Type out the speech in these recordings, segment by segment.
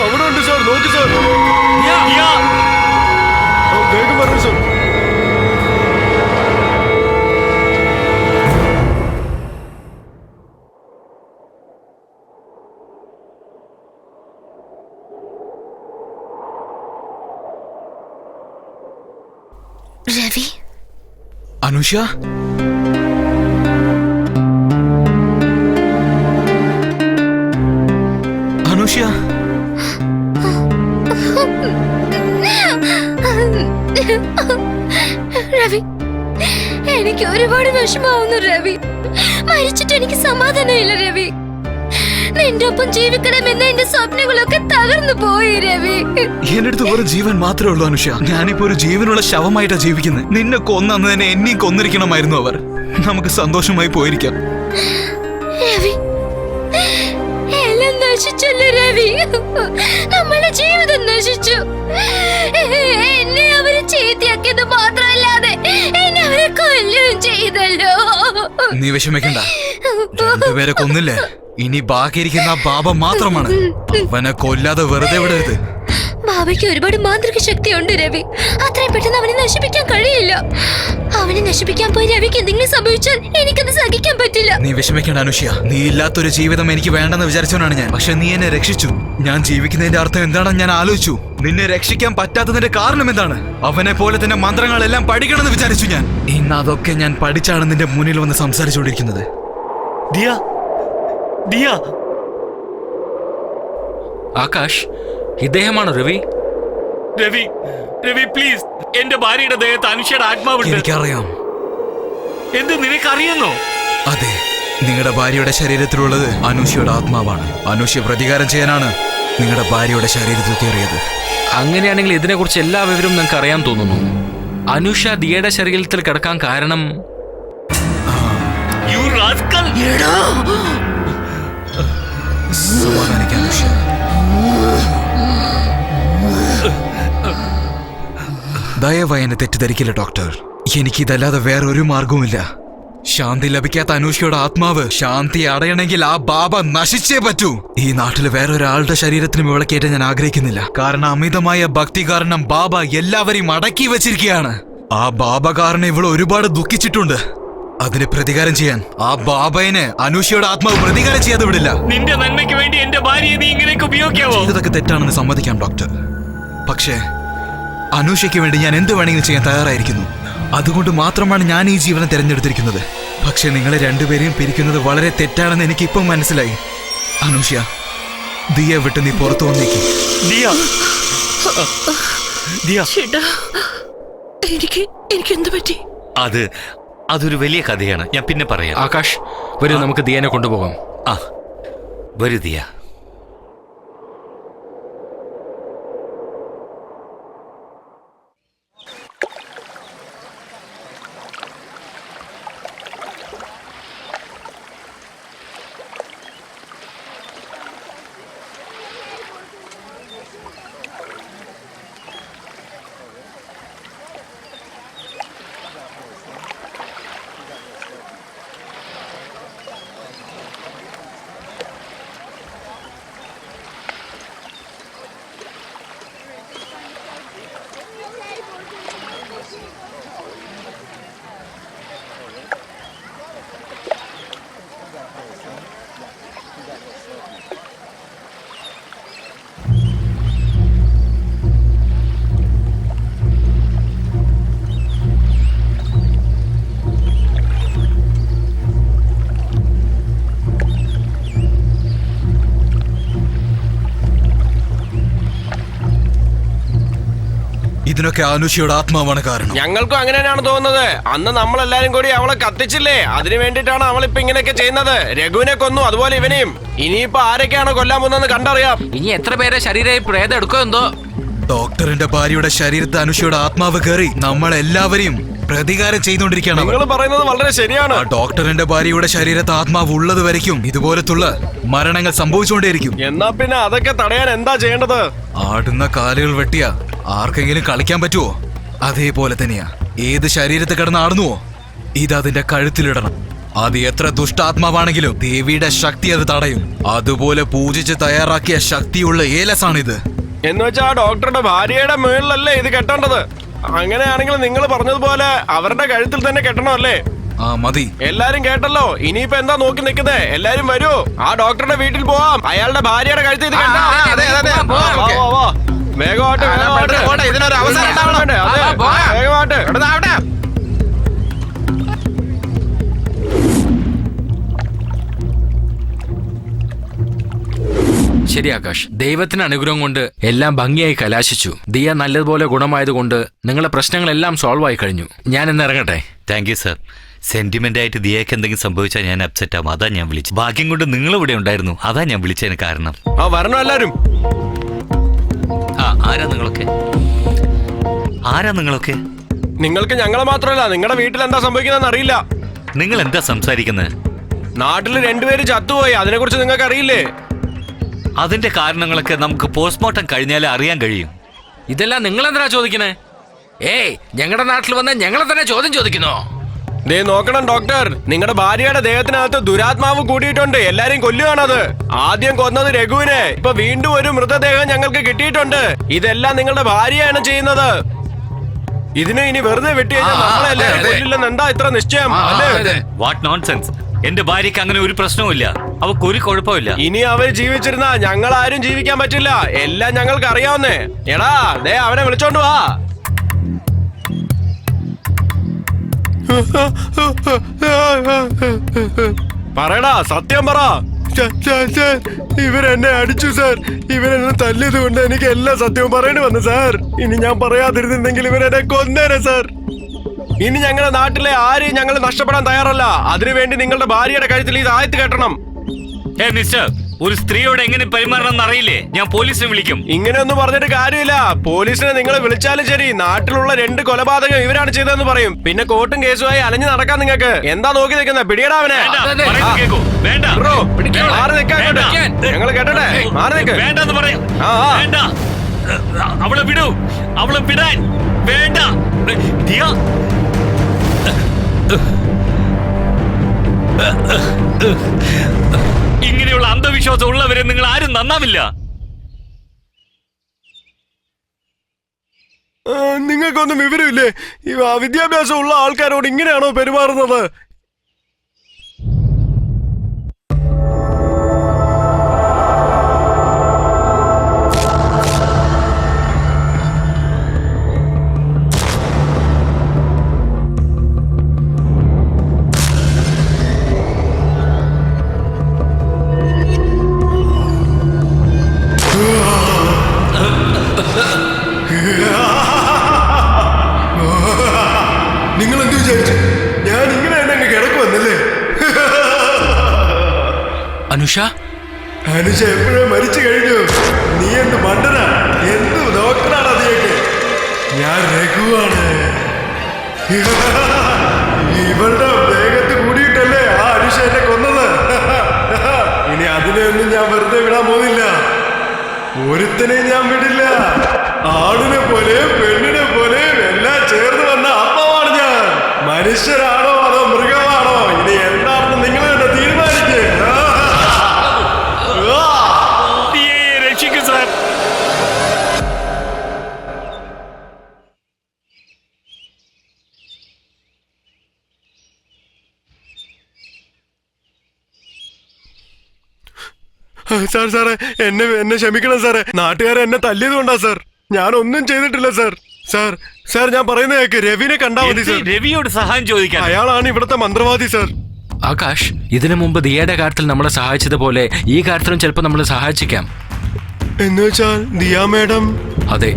അവിടെ ഉണ്ട് സാർ, നോക്ക് സാർ, വേഗം വരണം സാർ. രവി, അനുഷ, അനുഷ, രവി, എനിക്ക് ഒരുപാട് വിഷമാവുന്നു രവി. മരിച്ചിട്ട് എനിക്ക് സമാധാനമില്ല രവി. നിന്റെ ഒപ്പം ജീവിക്കണമെന്ന് എന്റെ സ്വപ്നങ്ങളൊക്കെ തകർന്നു പോയി രവി. എന്റെ അടുത്ത് ഒരു ജീവൻ മാത്രമേ ഉള്ളൂ അനുഷ. ഞാനിപ്പോ ഒരു ജീവനുള്ള ശവമായിട്ടാ ജീവിക്കുന്നത്. നിന്നെ കൊന്നു തന്നെ എന്നെയും കൊന്നിരിക്കണമായിരുന്നു അവർ. നമുക്ക് സന്തോഷമായി പോയിരിക്കാം. രവി, എല്ലാം നശിച്ചല്ലോ രവി. നമ്മുടെ ജീവിതം നശിച്ചു. എന്നെ അവര് ചീത്തയാക്കിയത് മാത്രമല്ലാതെ എന്നെ അവരെ കൊല്ലുകയും ചെയ്തല്ലോ. നീ വിഷമിക്കണ്ട, രണ്ടുപേരെ കൊന്നില്ലേ, ഇനി ബാക്കിയിരിക്കുന്ന ആ ബാബ മാത്രമാണ്. അവനെ കൊല്ലാതെ വെറുതെ വിടരുത്. ബാബയ്ക്ക് ഒരുപാട് മാന്ത്രിക ശക്തിയുണ്ട് രവി. അത്രയും പെട്ടെന്ന് അവനെ നശിപ്പിക്കാൻ കഴിയില്ല. അവനെ നശിപ്പിക്കാൻ പോയി രവിക്ക് എന്തെങ്കിലും സംഭവിച്ചാൽ എനിക്കത് സഹിക്കാൻ പറ്റില്ല. നീ വിഷമിക്കണ്ട അനുഷ്യ. നീ ഇല്ലാത്തൊരു ജീവിതം എനിക്ക് വേണ്ടെന്ന് വിചാരിച്ചവനാണ് ഞാൻ. പക്ഷെ നീ എന്നെ രക്ഷിച്ചു. ഞാൻ ജീവിക്കുന്നതിന്റെ അർത്ഥം എന്താണെന്ന് ഞാൻ ആലോചിച്ചു. നിന്നെ രക്ഷിക്കാൻ പറ്റാത്തതിന്റെ കാരണം എന്താണ്? അവനെ പോലെ തന്നെ മന്ത്രങ്ങളെല്ലാം പഠിക്കണമെന്ന് വിചാരിച്ചു ഞാൻ. ഇന്ന് അതൊക്കെ ഞാൻ പഠിച്ചാണ് നിന്റെ മുന്നിൽ വന്ന് സംസാരിച്ചുകൊണ്ടിരിക്കുന്നത്. ആകാശ്, ഇദ്ദേഹമാണോ രവി? രവി, രവി പ്ലീസ്, എന്റെ ഭാര്യയുടെ ദേഹത്ത് അനുഷയുടെ ആത്മാവുണ്ട്. എനിക്കറിയാം. എന്ത്, നിനക്കറിയുന്നോ? അതെ, നിങ്ങളുടെ ഭാര്യയുടെ ശരീരത്തിലുള്ളത് അനുഷയുടെ ആത്മാവാണ്. അനുഷ്യ പ്രതികാരം ചെയ്യാനാണ് നിങ്ങളുടെ ഭാര്യയുടെ ശരീരത്തിൽ കയറിയത്. അങ്ങനെയാണെങ്കിൽ ഇതിനെക്കുറിച്ച് എല്ലാ വിവരവും നിങ്ങൾക്ക് അറിയാൻ തോന്നുന്നു. അനുഷ ദിയയുടെ ശരീരത്തിൽ കിടക്കാൻ കാരണം സമാധാനിക്കാൻ അനുഷ്യ. ദയവായി എന്നെ തെറ്റിദ്ധരിക്കില്ല ഡോക്ടർ. എനിക്കിതല്ലാതെ വേറൊരു മാർഗവുമില്ല. ശാന്തി ലഭിക്കാത്ത അനുഷയുടെ ആത്മാവ് ശാന്തി അടയണമെങ്കിൽ ആ ബാബ നശിച്ചേ പറ്റൂ. ഈ നാട്ടിൽ വേറൊരാളുടെ ശരീരത്തിന് വിളക്കേറ്റാൻ ഞാൻ ആഗ്രഹിക്കുന്നില്ല. കാരണം അമിതമായ ഭക്തി കാരണം ബാബ എല്ലാവരെയും അടക്കി വെച്ചിരിക്കുകയാണ്. ആ ബാബ കാരണം ഇവൾ ഒരുപാട് ദുഃഖിച്ചിട്ടുണ്ട്. അതിന് പ്രതികാരം ചെയ്യാൻ ആ ബാബയെ അനുഷയുടെ ആത്മാവ് പ്രതികാരം ചെയ്യാതെ വിടില്ല. നിന്റെ നന്മയ്ക്ക് വേണ്ടി എന്റെ ഭാര്യയെ നീ ഇങ്ങനെയൊക്കെ ഉപയോഗിക്കാവോ? ഇതൊക്കെ തെറ്റാണെന്ന് സമ്മതിക്കാം ഡോക്ടർ. പക്ഷേ അനുഷയ്ക്ക് വേണ്ടി ഞാൻ എന്ത് വേണമെങ്കിലും ചെയ്യാൻ തയ്യാറായിരിക്കുന്നു. അതുകൊണ്ട് മാത്രമാണ് ഞാൻ ഈ ജീവനം തിരഞ്ഞെടുത്തിരിക്കുന്നത്. പക്ഷെ നിങ്ങളെ രണ്ടുപേരെയും പിരിക്കുന്നത് വളരെ തെറ്റാണെന്ന് എനിക്ക് ഇപ്പം മനസ്സിലായി. അനുഷ്യ, ദിയെ വിട്ട് നീ പുറത്തു വന്നേക്ക്. എനിക്ക് എന്ത് പറ്റി? അതൊരു വലിയ കഥയാണ്, ഞാൻ പിന്നെ പറയാം. ആകാശ്, വരൂ, നമുക്ക് ദിയനെ കൊണ്ടുപോകാം. വരൂ ദിയ. ഇതിനൊക്കെ അനുഷയുടെ ആത്മാവാണ് കാരണം. ഞങ്ങൾക്കും അങ്ങനെ തന്നെയാണ് തോന്നുന്നത്. അന്ന് നമ്മളെല്ലാരും കൂടി അവളെ കത്തിച്ചില്ലേ, അതിനു വേണ്ടിട്ടാണ് അവളിപ്പോ ഇങ്ങനെയൊക്കെ ചെയ്യുന്നത്. രഘുവിനെ കൊന്നു, അതുപോലെ ഇവനെയും. ഇനിയിപ്പോ ആരൊക്കെയാണോ കൊല്ലാൻ പോകുന്നതെന്ന് കണ്ടറിയാം. ഇനി എത്ര പേരെ ശരീരം പ്രേതം എടുക്കോ എന്തോ. ഡോക്ടറിന്റെ ഭാര്യയുടെ ശരീരത്തെ അനുഷയുടെ ആത്മാവ് കയറി നമ്മളെല്ലാവരെയും പ്രതികാരം ചെയ്തുകൊണ്ടിരിക്കുകയാണ് അവർ. നിങ്ങൾ പറയുന്നത് വളരെ ശരിയാണ്. ആ ഡോക്ടറിന്റെ ഭാര്യയുടെ ശരീരത്തെ ആത്മാവ് ഉള്ളത് വരയ്ക്കും ഇതുപോലത്തുള്ള മരണങ്ങൾ സംഭവിച്ചുകൊണ്ടേയിരിക്കും. എന്നാ പിന്നെ അതൊക്കെ തടയാൻ എന്താ ചെയ്യേണ്ടത്? ആടുന്ന കാലുകൾ വെട്ടിയ ആർക്കെങ്കിലും കളിക്കാൻ പറ്റുമോ? അതേപോലെ തന്നെയാ ഏത് ശരീരത്തെ കിടന്ന് ആടുന്നുവോ ഇത് അതിന്റെ കഴുത്തിലിടണം. അത് എത്ര ദുഷ്ടാത്മാവാണെങ്കിലും ദേവിയുടെ ശക്തി അത് തടയും. അതുപോലെ പൂജിച്ച് തയ്യാറാക്കിയ ശക്തിയുള്ള ഏലസാണിത്. എന്ന് വെച്ചാ ആ ഡോക്ടറുടെ ഭാര്യയുടെ മുകളിലല്ലേ ഇത് കെട്ടേണ്ടത്? അങ്ങനെയാണെങ്കിൽ നിങ്ങൾ പറഞ്ഞതുപോലെ അവരുടെ കഴുത്തിൽ തന്നെ കെട്ടണമല്ലേ? ആ മതി. എല്ലാരും കേട്ടല്ലോ. ഇനിയിപ്പോ എന്താ നോക്കി നിൽക്കുന്നേ? എല്ലാരും വരൂ, ആ ഡോക്ടറുടെ വീട്ടിൽ പോവാം. അയാളുടെ ഭാര്യയുടെ കഴുത്തിൽ ഇത് കെട്ടാം. വാ, വാ, വാ. വേഗമായിട്ട്, വേഗമായിട്ട്. ഇതിനൊരു അവസരം ഉണ്ടാവണം. അതെ, വേഗമായിട്ട്. ശരി ആകാശ്, ദൈവത്തിന് അനുഗ്രഹം കൊണ്ട് എല്ലാം ഭംഗിയായി കലാശിച്ചു. ദിയ നല്ലതുപോലെ ഗുണമായതുകൊണ്ട് നിങ്ങളുടെ പ്രശ്നങ്ങളെല്ലാം സോൾവ് ആയി കഴിഞ്ഞു. ഞാൻ ഇന്ന് ഇറങ്ങട്ടെ. Thank you sir. സെന്റിമെന്റ് ആയിട്ട് ദിയക്ക് എന്തെങ്കിലും സംഭവിച്ചാൽ ഞാൻ അപ്സെറ്റ് ആവും. അതാ ഞാൻ വിളിച്ചു. ഭാഗ്യം കൊണ്ട് നിങ്ങൾ ഇവിടെ ഉണ്ടായിരുന്നു. അതാ ഞാൻ വിളിച്ചതിന് കാരണം. ആ വരണം എല്ലാരും. ആരാ നിങ്ങളൊക്കെ? നിങ്ങൾക്ക് ഞങ്ങളെ മാത്രമല്ല, നിങ്ങളുടെ വീട്ടിൽ എന്താ സംഭവിക്കുന്നതെന്ന് അറിയില്ല. നിങ്ങൾ എന്താ സംസാരിക്കുന്നത്? നാട്ടിൽ രണ്ടുപേര് ചത്തുപോയി, അതിനെ കുറിച്ച് നിങ്ങൾക്ക് അറിയില്ലേ? അതിന്റെ കാരണങ്ങളൊക്കെ നമുക്ക് പോസ്റ്റ്മോർട്ടം കഴിഞ്ഞാലേ അറിയാൻ കഴിയും. ഇതെല്ലാം നിങ്ങൾ എന്തിനാ ചോദിക്കണേ? ഏയ്, ഞങ്ങളുടെ നാട്ടിൽ വന്ന് ഞങ്ങളെ തന്നെ ചോദ്യം ചോദിക്കുന്നോ? ദേ നോക്കണം ഡോക്ടർ, നിങ്ങളുടെ ഭാര്യയുടെ ദേഹത്തിനകത്ത് ദുരാത്മാവ് കൂടിയിട്ടുണ്ട്. എല്ലാരെയും കൊല്ലുകയാണത്. ആദ്യം കൊന്നത് രഘുവിനെ, ഇപ്പൊ വീണ്ടും ഒരു മൃതദേഹം ഞങ്ങൾക്ക് കിട്ടിയിട്ടുണ്ട്. ഇതെല്ലാം നിങ്ങളുടെ ഭാര്യയാണ് ചെയ്യുന്നത്. ഇതിനെ ഇനി വെറുതെ വെട്ടിയെല്ലാവരും കൊല്ലില്ലെന്ന് എന്താ ഇത്ര നിശ്ചയം? അല്ലേ? What nonsense. എന്റെ ഭാര്യക്ക് അങ്ങനെ ഒരു പ്രശ്നവുമില്ല. അവക്ക് ഒരു കുഴപ്പമില്ല. ഇനി അവർ ജീവിച്ചിരുന്ന ഞങ്ങൾ ആരും ജീവിക്കാൻ പറ്റില്ല. എല്ലാം ഞങ്ങൾക്ക് അറിയാവുന്നേ. എടാ ദേ അവനെ വിളിച്ചോണ്ട് വാ. പറയടാ, സത്യം പറ. ഇവരെന്നെ അടിച്ചു സാർ. ഇവരെന്നെ തല്ലിയത് കൊണ്ട് എനിക്ക് എല്ലാ സത്യവും പറയേണ്ടി വന്നു സാർ. ഇനി ഞാൻ പറയാതിരുന്നെങ്കിൽ ഇവരെന്നെ കൊന്നേനെ സാർ. ഇനി ഞങ്ങളുടെ നാട്ടിലെ ആരെയും ഞങ്ങൾ നഷ്ടപ്പെടാൻ തയ്യാറല്ല. അതിനുവേണ്ടി നിങ്ങളുടെ ഭാര്യയുടെ കഴുത്തിൽ ഈ ആയത്ത് കെട്ടണം. മിസ്റ്റർ, ഒരു സ്ത്രീയോട് എങ്ങനെ പെരുമാറണം എന്നറിയില്ലേ? ഞാൻ പോലീസിനെ വിളിക്കും. ഇങ്ങനെയൊന്നും പറഞ്ഞിട്ട് കാര്യമില്ല. പോലീസിനെ നിങ്ങൾ വിളിച്ചാലും ശരി, നാട്ടിലുള്ള 2 കൊലപാതകം ഇവരാണ് ചെയ്തതെന്ന് പറയും. പിന്നെ കോർട്ടും കേസുമായി അലഞ്ഞു നടക്കാൻ നിങ്ങൾക്ക്. എന്താ നോക്കി നിൽക്കുന്നത്? പിടിയടാ അവനെ. വേണ്ട, മാറി നിൽക്കാൻ ഞങ്ങൾ കേട്ടട്ടെ. മാറി നിൽക്ക്. വേണ്ടെന്ന് പറയാം. വേണ്ട, അവളെ വിടൂ. അവളെ വിടാൻ വേണ്ട. ദിയ, ഇങ്ങനെയുള്ള അന്ധവിശ്വാസം ഉള്ളവരെ നിങ്ങൾ ആരും നന്നാവില്ല. നിങ്ങൾക്കൊന്നും വിവരമില്ലേ? ഈ വിദ്യാഭ്യാസം ഉള്ള ആൾക്കാരോട് ഇങ്ങനെയാണോ പെരുമാറുന്നത്? നിങ്ങൾ എന്ത് വിചാരിച്ചു? ഞാൻ ഇങ്ങനെ തന്നെ അങ്ങ് കിടക്കുവന്നല്ലേ? അനുഷ എപ്പോഴേ മരിച്ചു കഴിഞ്ഞു. നീ എന്ത് മണ്ടനാ? എന്ത് ഡോക്ടറാണ് അതിലേക്ക്? ഞാൻ രഘുവാണ്. ഇവളുടെ വേഗത്ത് കൂടിയിട്ടല്ലേ ആ അനുഷ എന്നെ കൊന്നത്. ഇനി അതിനെയൊന്നും ഞാൻ വെറുതെ വിടാൻ പോകുന്നില്ല. ഒരുത്തനെ ഞാൻ വിടില്ല. ആണിനെ പോലെ പെണ്ണിനെ പോലെ എല്ലാം ചേർന്ന് വന്ന ആത്മാവാണ് ഞാൻ. മനുഷ്യരാണോ അതോ മൃഗമാണോ? ഇനി എന്താണെന്ന് നിങ്ങൾ തന്നെ തീരുമാനിക്കേ. രക്ഷിക്കൂ സാർ. സാറേ എന്നെ ക്ഷമിക്കണം സാറേ. നാട്ടുകാരെ എന്നെ തല്ലിയത് കൊണ്ടാ സാർ. ഞാനൊന്നും ചെയ്തിട്ടില്ല സാർ. സാർ ഞാൻ പറയുന്ന കേക്ക്. രവിനെ കണ്ടാ മതി സാർ. രവിയോട് സഹായം ചോദിക്കാൻ. അയാളാണ് ഇവിടുത്തെ മന്ത്രവാദി സാർ. ആകാശ്, ഇതിനു മുമ്പ് ദിയയുടെ കാര്യത്തിൽ നമ്മളെ സഹായിച്ചതുപോലെ ഈ കാര്യത്തിലും ചിലപ്പോൾ നമ്മളെ സഹായിച്ചേക്കാം. എന്ന് വെച്ചാൽ ദിയ മേഡം? അതെ,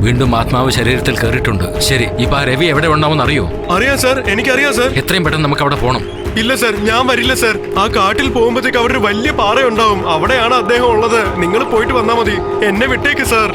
വീണ്ടും ആത്മാവ് ശരീരത്തിൽ കയറിയിട്ടുണ്ട്. ശരി, ഇപ്പൊ ആ രവി എവിടെ ഉണ്ടാവും അറിയോ? അറിയാം സാർ, എനിക്കറിയാം സാർ. എത്രയും പെട്ടെന്ന് നമുക്ക് അവിടെ പോകണം. ഇല്ല സാർ, ഞാൻ വരില്ല സാർ. ആ കാട്ടിൽ പോകുമ്പോഴത്തേക്ക് അവിടെ ഒരു വലിയ പാറയുണ്ടാവും. അവിടെയാണ് അദ്ദേഹം ഉള്ളത്. നിങ്ങൾ പോയിട്ട് വന്നാ മതി. എന്നെ വിട്ടേക്ക് സാർ.